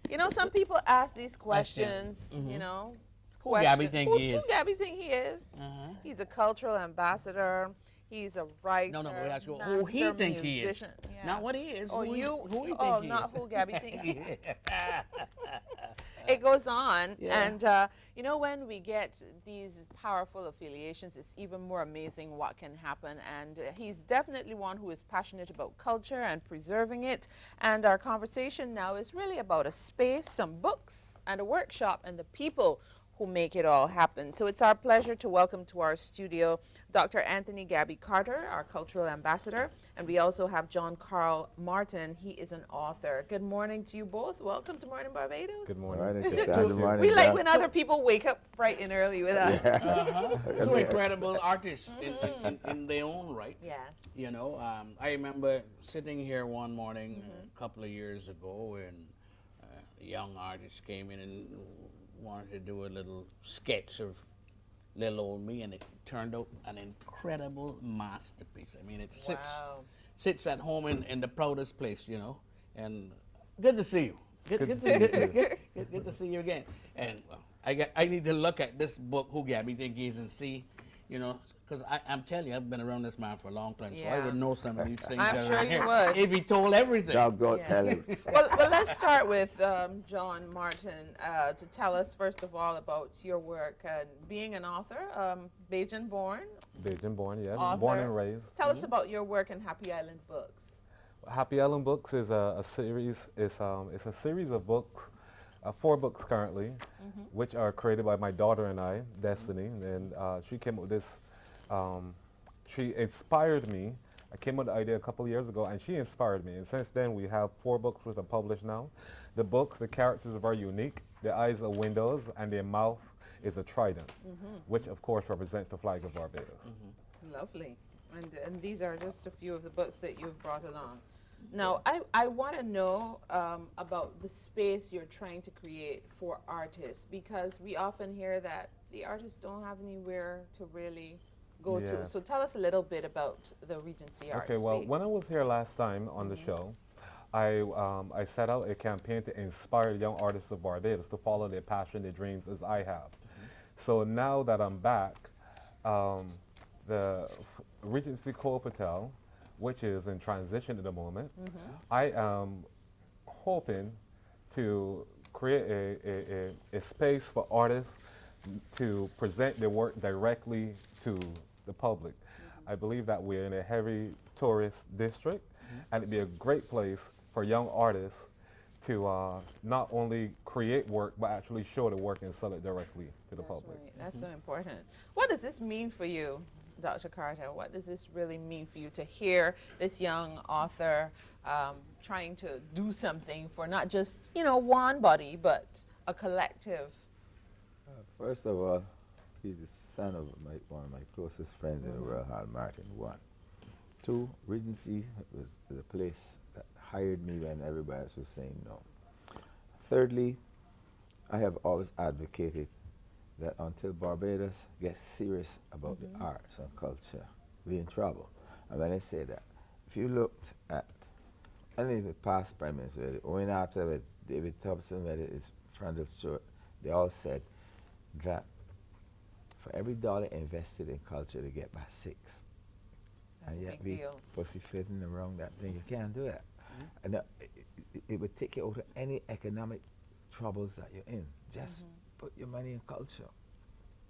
You know, some people ask these questions, you know, Who Gabby think he who is? Gabby think he is? He's a cultural ambassador. He's a No, we writer, ask you who he master think he is. musician. Yeah. Not what he is. Oh, Who he think oh, he not is. who Gabby think. Yeah. It goes on, Yeah. and you know, when we get these powerful affiliations, it's even more amazing what can happen. And he's definitely one who is passionate about culture and preserving it. And our conversation now is really about a space, some books, and a workshop, and the people who make it all happen. So it's our pleasure to welcome to our studio Dr. Anthony Gabby Carter, our cultural ambassador, and we also have John Carl Martin. He is an author. Good morning to you both. Welcome to Morning Barbados. Good All morning. right, good morning. We like when other people wake up bright and early with us. Two incredible artists in their own right. Yes. You know, I remember sitting here one morning a couple of years ago, and a young artist came in and wanted to do a little sketch of little old me, and it turned out an incredible masterpiece. I mean, it sits at home in the proudest place, you know. And good to see you. Good to see you again. And well, I need to look at this book, Who Gabby Think He Is, and see, you know, because I'm telling you, I've been around this man for a long time, so I would know some of these things. I'm that sure are you here would. if he told everything. Doggone tell him. Well, let's start with John Martin to tell us, first of all, about your work. Being an author, Bajan born. Bajan born, yes. Author. Born and raised. Tell us about your work in Happy Island Books. Happy Island Books is a series. It's a series of books, 4 books currently, which are created by my daughter and I, Destiny. And she came up with this. She inspired me. I came up with the idea a couple of years ago, and she inspired me. And since then, we have 4 books which are published now. The books, the characters are very unique. Their eyes are windows, and their mouth is a trident, which of course represents the flag of Barbados. Lovely. And these are just a few of the books that you've brought along. Now, I want to know about the space you're trying to create for artists, because we often hear that the artists don't have anywhere to really go to. Yes. So tell us a little bit about the Regency Art Okay, well, Space. when I was here last time on the show, I set out a campaign to inspire young artists of Barbados to follow their passion, their dreams, as I have. So now that I'm back, the Regency Cove Hotel, which is in transition at the moment, I am hoping to create a space for artists to present their work directly to the public. I believe that we're in a heavy tourist district, and it'd be a great place for young artists to not only create work, but actually show the work and sell it directly to the public. Right. That's so important. What does this mean for you, Dr. Carter? What does this really mean for you to hear this young author trying to do something for not just, you know, one body, but a collective? First of all, he's the son of one of my closest friends in the world, Hal Martin, 1. 2, Regency was the place that hired me when everybody else was saying no. Thirdly, I have always advocated that until Barbados gets serious about the arts and culture, we're in trouble. And when I say that, if you looked at any of the past prime ministers, whether Owen Arthur, whether David Thompson, whether it's Frandl Stewart, they all said that for every dollar invested in culture, they get back 6. That's and a yet big we deal. pussyfooting around that thing. You can't do it. And it would take you out of any economic troubles that you're in. Just put your money in culture,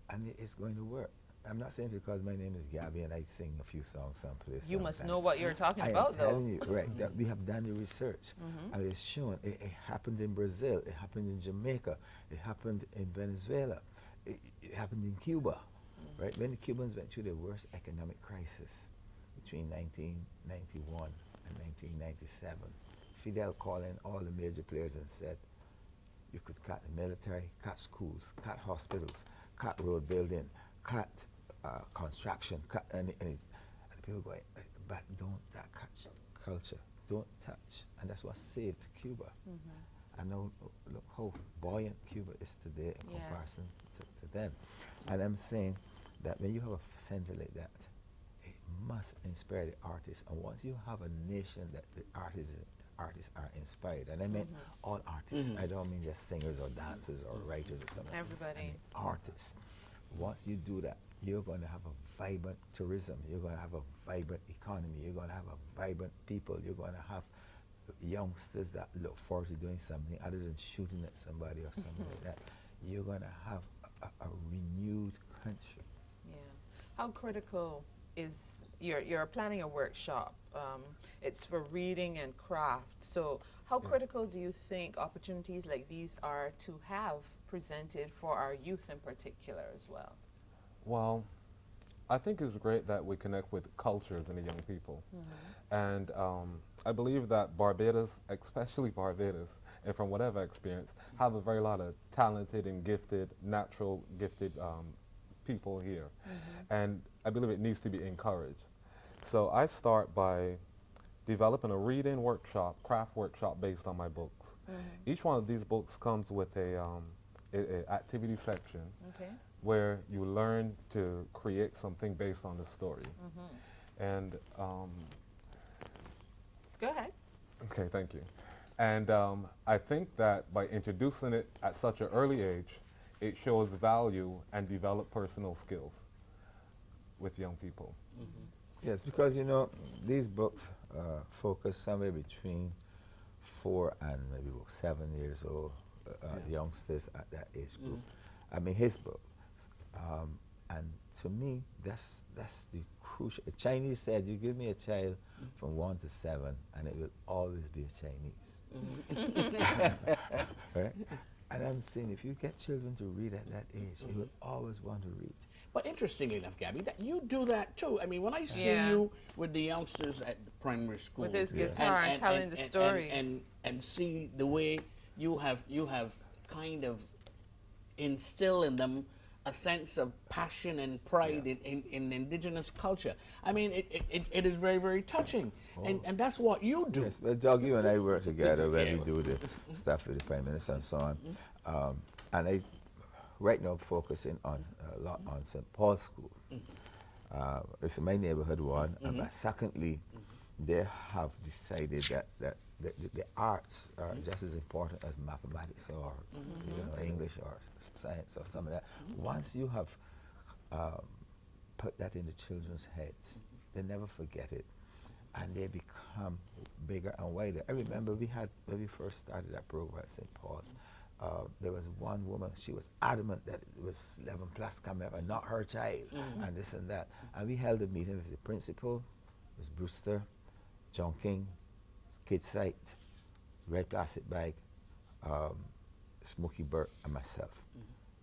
and it's going to work. I'm not saying because my name is Gabby and I sing a few songs someplace. You must sometime. know what you're talking I about, am though. telling you, right, that we have done the research, and it's shown. It happened in Brazil, it happened in Jamaica, it happened in Venezuela, it happened in Cuba, right? When the Cubans went through the worst economic crisis between 1991 and 1997, Fidel called in all the major players and said, you could cut the military, cut schools, cut hospitals, cut road building, cut construction, cut and people going, but don't touch culture, don't touch, and that's what saved Cuba. And now look how buoyant Cuba is today in comparison to them. And I'm saying that when you have a center like that, it must inspire the artists. And once you have a nation that the artists artists are inspired. And I mean all artists. I don't mean just singers or dancers or writers or something. Everybody. I mean artists. Once you do that, you're going to have a vibrant tourism. You're going to have a vibrant economy. You're going to have a vibrant people. You're going to have youngsters that look forward to doing something other than shooting at somebody or something like that. You're going to have a renewed country. Yeah. How critical is you're planning a workshop? It's for reading and craft. So how critical do you think opportunities like these are to have presented for our youth in particular as well? Well, I think it's great that we connect with cultures and the young people. And I believe that Barbados, especially Barbados, and from whatever experience, have a very lot of talented and gifted, natural gifted people here. And I believe it needs to be encouraged. So I start by developing a reading workshop, craft workshop based on my books. Each one of these books comes with a activity section where you learn to create something based on the story. And Go ahead. okay, thank you. And I think that by introducing it at such an early age, it shows value and develop personal skills with young people. Yes, because you know these books focus somewhere between 4 and maybe 7 years old youngsters at that age group. I mean his book, and to me that's the crucial. The Chinese said, "You give me a child from 1 to 7, and it will always be a Chinese." Right? And I'm saying if you get children to read at that age, you will always want to read. But interestingly enough, Gabby, that you do that too. I mean, when I see Yeah. you with the youngsters at the primary school, With his guitar and telling the stories. and see the way you have kind of instill in them a sense of passion and pride in indigenous culture. I mean, it is very, very touching, and that's what you do. Yes, but Doug, you and I work together when we do the stuff with the Prime Minister and so on. And I, right now, focusing on a lot on St. Paul's School. It's my neighborhood one. But secondly, they have decided that the arts are just as important as mathematics or you know, English or science or some of that. Once you have put that in the children's heads, they never forget it, and they become bigger and wider. I remember when we first started that program at St. Paul's, there was one woman, she was adamant that it was 11 plus coming up and not her child, and this and that. And we held a meeting with the principal, was Brewster, John King, Kid Sight, Red Plastic Bag, Smokey Burt, and myself.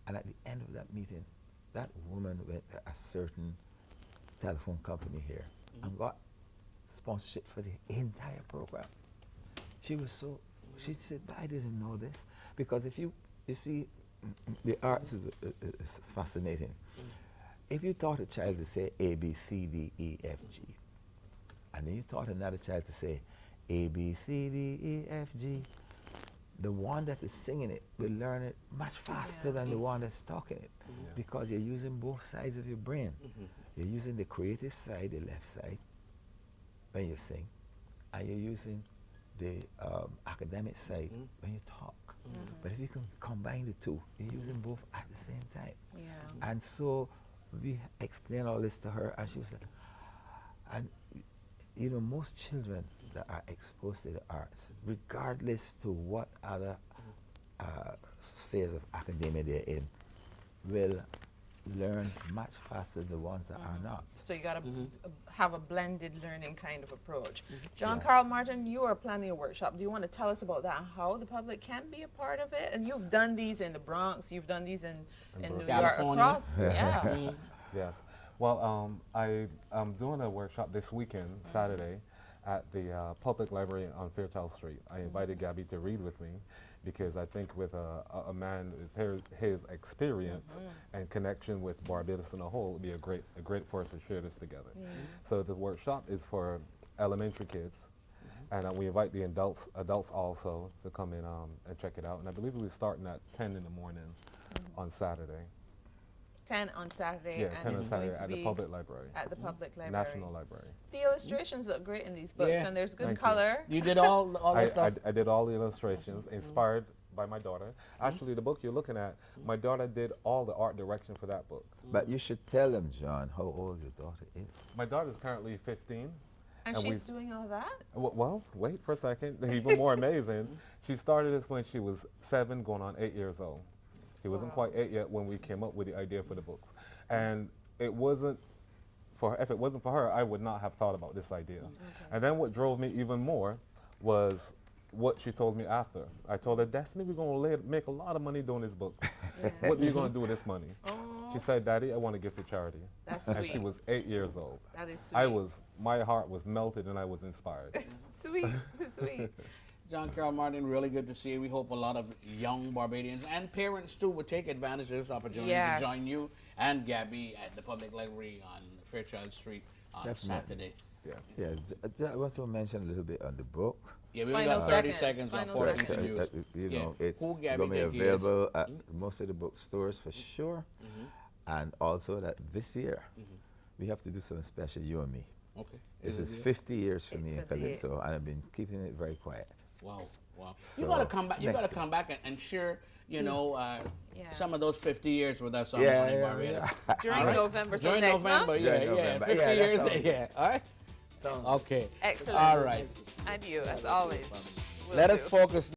And at the end of that meeting, that woman went to a certain telephone company here and got sponsorship for the entire program. She was so, she said, "But I didn't know this." Because if you see, the arts is fascinating. If you taught a child to say A, B, C, D, E, F, G, and then you taught another child to say A, B, C, D, E, F, G, the one that is singing it will learn it much faster than the one that's talking it, because you're using both sides of your brain. You're using the creative side, the left side, when you sing, and you're using the academic side when you talk. But if you can combine the two, you're using both at the same time. And so we explained all this to her, and she was like, and you know, most children that are exposed to the arts, regardless to what other spheres of academia they're in, will learn much faster than the ones that are not. So you got to have a blended learning kind of approach. John Carl Martin, you are planning a workshop. Do you want to tell us about that and how the public can be a part of it? And you've done these in the Bronx, you've done these in New York, California. across. Yes. Well, I'm doing a workshop this weekend, Saturday, at the Public Library on Fairchild Street. I invited Gabby to read with me because I think with a man with his experience and connection with Barbados in a whole, it would be a great for us to share this together. So the workshop is for elementary kids, and we invite the adults also to come in and check it out. And I believe we'll be starting at 10 in the morning on Saturday. 10 on Saturday, Yeah, and 10 on it's going Saturday to at the be public library. at the public library. National Library. The illustrations look great in these books, Yeah. and there's good Thank you. color. You did all the I stuff. did all the illustrations, inspired by my daughter. Actually, the book you're looking at, my daughter did all the art direction for that book. But you should tell them, John, how old your daughter is. My daughter's currently 15. And And she's we- doing all that? Well, wait for a second. Even more amazing, she started this when she was 7, going on 8 years old. She wasn't Wow. quite 8 yet when we came up with the idea for the books. And it wasn't for if it wasn't for her, I would not have thought about this idea. And then what drove me even more was what she told me after. I told her, Destiny, we're going to make a lot of money doing this book. Yeah. What are you going to do with this money? Oh, She said, Daddy, I want to give to charity. that's And sweet. she was 8 years old. That is sweet. My heart was melted and I was inspired. Sweet, sweet. John Carroll Martin, really good to see you. We hope a lot of young Barbadians and parents too would take advantage of this opportunity Yes. to join you and Gabby at the public library on Fairchild Street on Definitely. Saturday. Yeah. Yeah, I want to mention a little bit on the book. Yeah, we've Final got 30 seconds, seconds, final unfortunately, seconds. to use. You Yeah. know, it's Who going Gabby to be think he is. available at most of the bookstores for sure. And also that this year, we have to do something special, you and me. Okay. This is it? 50 years for me It's in a big- Calypso, and I've been keeping it very quiet. Wow, wow. So, You got to come back. You next got to year. come back and share, you know, Yeah. some of those 50 years with us on Yeah, Morning yeah, Barbados. During All right. November, so During next November, month? yeah, During yeah. November. 50 Yeah, that years, sounds- yeah. All right. Okay. Excellent. All right. And you, as always. Will Let do. us focus